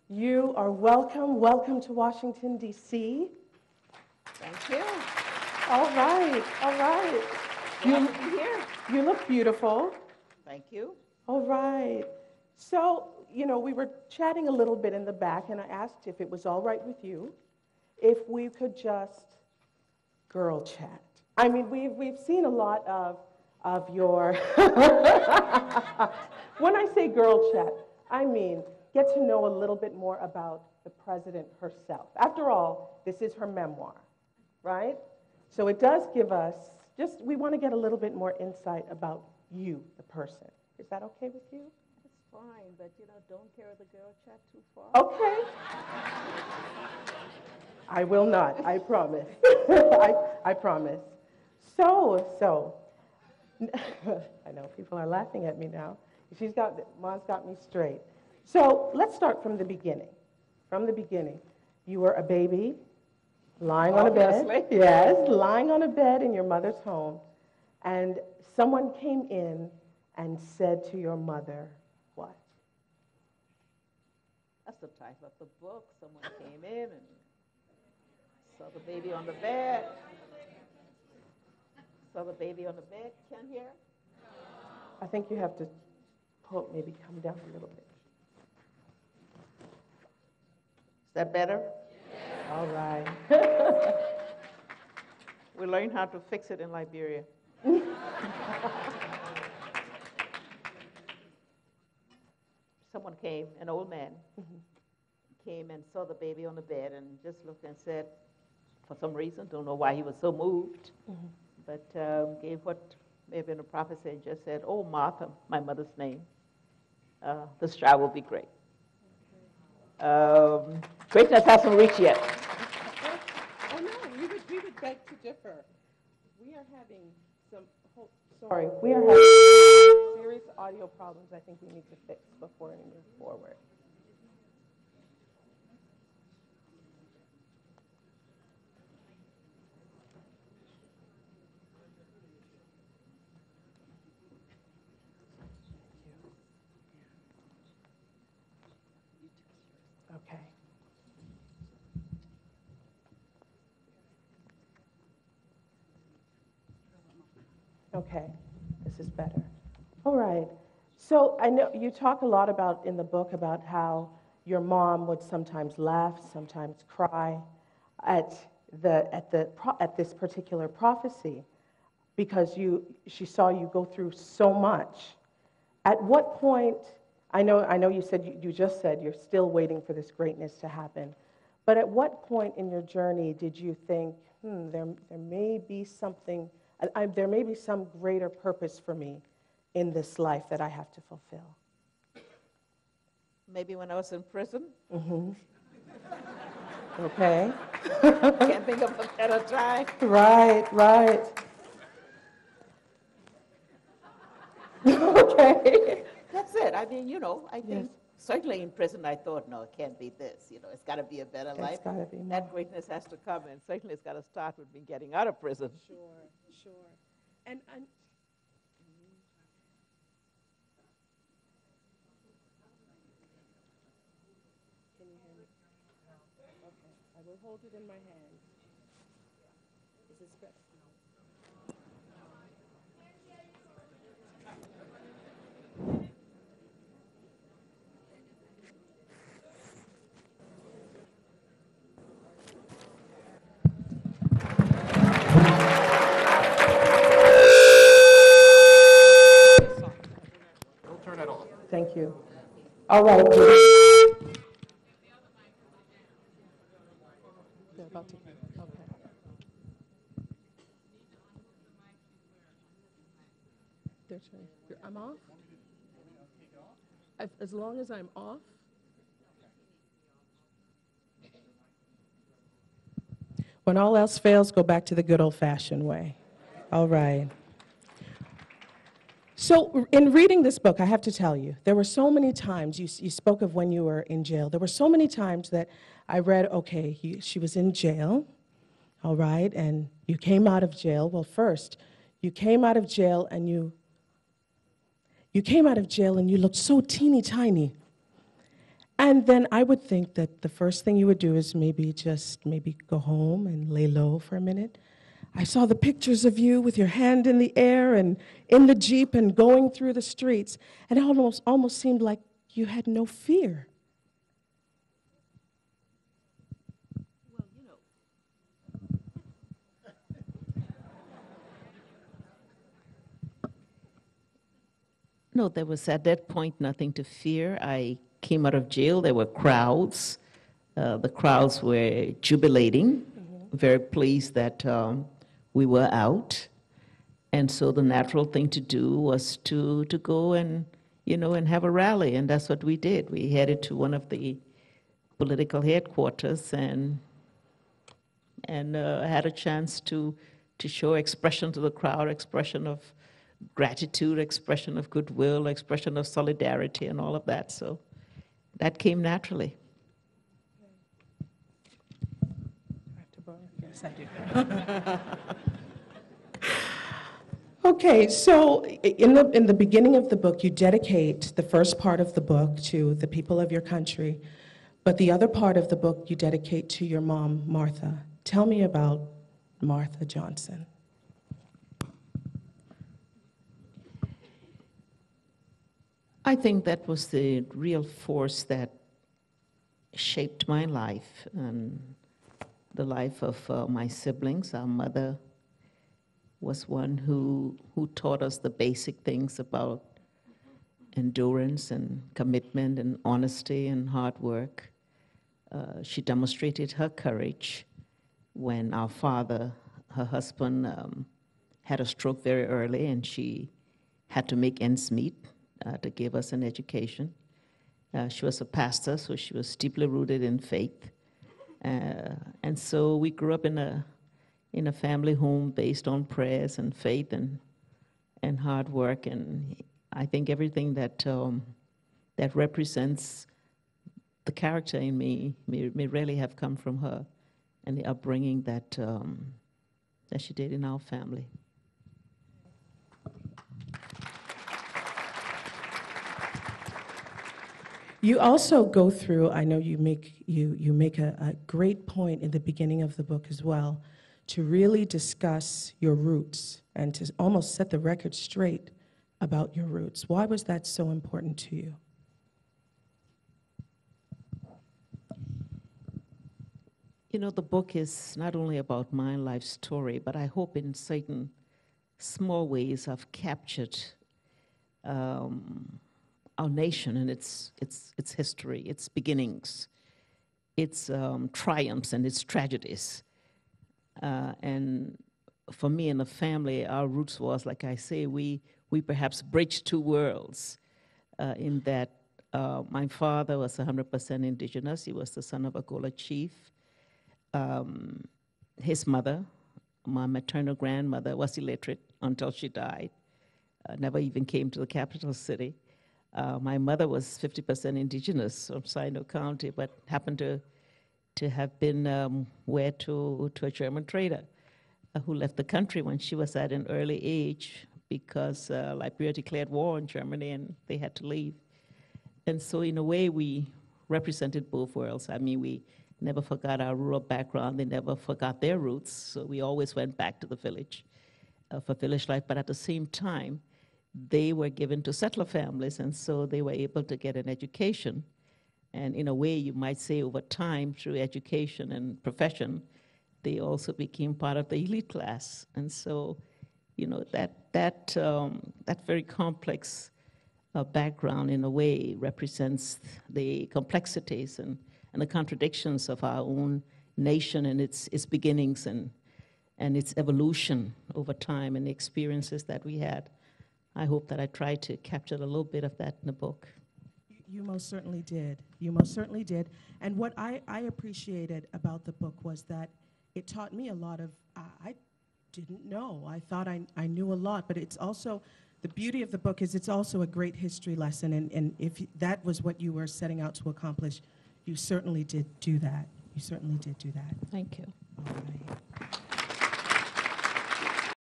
You are welcome. Welcome to Washington, D.C. Thank you. All right, all right. Glad to be here. You look beautiful. Thank you. All right. So, we were chatting a little bit in the back, and I asked if it was all right with you if we could just girl chat. I mean, we've seen a lot of your... When I say girl chat, I mean get to know a little bit more about the president herself. After all, this is her memoir, right? So it does give us, we want to get a little bit more insight about you, the person. Is that okay with you? That's fine, but don't carry the girl chat too far. Okay. I will not, I promise. I promise. So, I know people are laughing at me now. Ma's got me straight. So let's start from the beginning. From the beginning, you were a baby, lying on a bed. Yes, lying on a bed in your mother's home, and someone came in and said to your mother, what? That's the title of the book. Someone came in and saw the baby on the bed. Saw the baby on the bed. Can't hear? I think you have to maybe come down a little bit. Is that better? Yes. All right. We learned how to fix it in Liberia. Someone came, an old man, came and saw the baby on the bed and just looked and said, for some reason, don't know why he was so moved, but gave what may have been a prophecy and just said, "Oh, Martha, my mother's name, this child will be great." Greatness hasn't reached yet. Oh no, we would beg to differ. We are having we are having serious audio problems I think we need to fix before we move forward. Okay. Okay, this is better. All right. So I know you talk a lot in the book about how your mom would sometimes laugh, sometimes cry at this particular prophecy because she saw you go through so much. At what point? I know you just said you're still waiting for this greatness to happen, but at what point in your journey did you think, there may be something? There may be some greater purpose for me in this life that I have to fulfill. Maybe when I was in prison. Mm-hmm. Okay. Can't think of a better time. Right. Okay. That's it. I mean, I think certainly in prison I thought, no, it can't be this. It's got to be a better life. It's got to be more. That greatness has to come, and certainly it's got to start with me getting out of prison. Sure. And can you hear me? Okay. I will hold it in my hand. Is this better? Turn it off. Thank you. All right. They're about to. Okay. They're trying. I'm off. As long as I'm off. When all else fails, go back to the good old-fashioned way. All right. So in reading this book, I have to tell you, there were so many times, you spoke of when you were in jail, there were so many times that I read, okay, she was in jail, all right, and you came out of jail. Well, first, you came out of jail and you looked so teeny tiny. And then I would think that the first thing you would do is maybe go home and lay low for a minute. I saw the pictures of you with your hand in the air and in the Jeep and going through the streets, and it almost seemed like you had no fear. No, there was at that point nothing to fear. I came out of jail, there were crowds. The crowds were jubilating, very pleased that we were out. And so the natural thing to do was to go and, and have a rally, and that's what we did. We headed to one of the political headquarters and had a chance to show expression to the crowd, expression of gratitude, expression of goodwill, expression of solidarity, and all of that. So that came naturally. Yes, I do. Okay, so in the beginning of the book, you dedicate the first part of the book to the people of your country, but the other part of the book you dedicate to your mom, Martha. Tell me about Martha Johnson. I think that was the real force that shaped my life and the life of my siblings. Our mother was one who taught us the basic things about endurance and commitment and honesty and hard work. She demonstrated her courage when our father, her husband, had a stroke very early, and she had to make ends meet to give us an education. She was a pastor, so she was deeply rooted in faith. And so we grew up in a family home based on prayers and faith and hard work. And I think everything that represents the character in me may really have come from her and the upbringing that she did in our family. You also go through, I know you make a great point in the beginning of the book as well, to really discuss your roots and to almost set the record straight about your roots. Why was that so important to you? The book is not only about my life story, but I hope in certain small ways I've captured our nation and its history, its beginnings, its triumphs and its tragedies. And for me and the family, our roots was, like I say, we perhaps bridged two worlds in that my father was 100% indigenous. He was the son of a Gola chief. His mother, my maternal grandmother, was illiterate until she died, never even came to the capital city. My mother was 50% indigenous from Sino County, but happened to have been wed to a German trader who left the country when she was at an early age because Liberia declared war on Germany and they had to leave. And so in a way, we represented both worlds. I mean, we never forgot our rural background. They never forgot their roots. So we always went back to the village for village life. But at the same time, they were given to settler families, and so they were able to get an education. And in a way, you might say over time, through education and profession, they also became part of the elite class. And so, that very complex background, in a way, represents the complexities and the contradictions of our own nation and its beginnings and its evolution over time and the experiences that we had. I hope that I tried to capture a little bit of that in the book. You most certainly did. You most certainly did. And what I appreciated about the book was that it taught me a lot of, I didn't know. I thought I knew a lot, but it's also, the beauty of the book is it's also a great history lesson, and if that was what you were setting out to accomplish, you certainly did do that. You certainly did do that. Thank you. All right.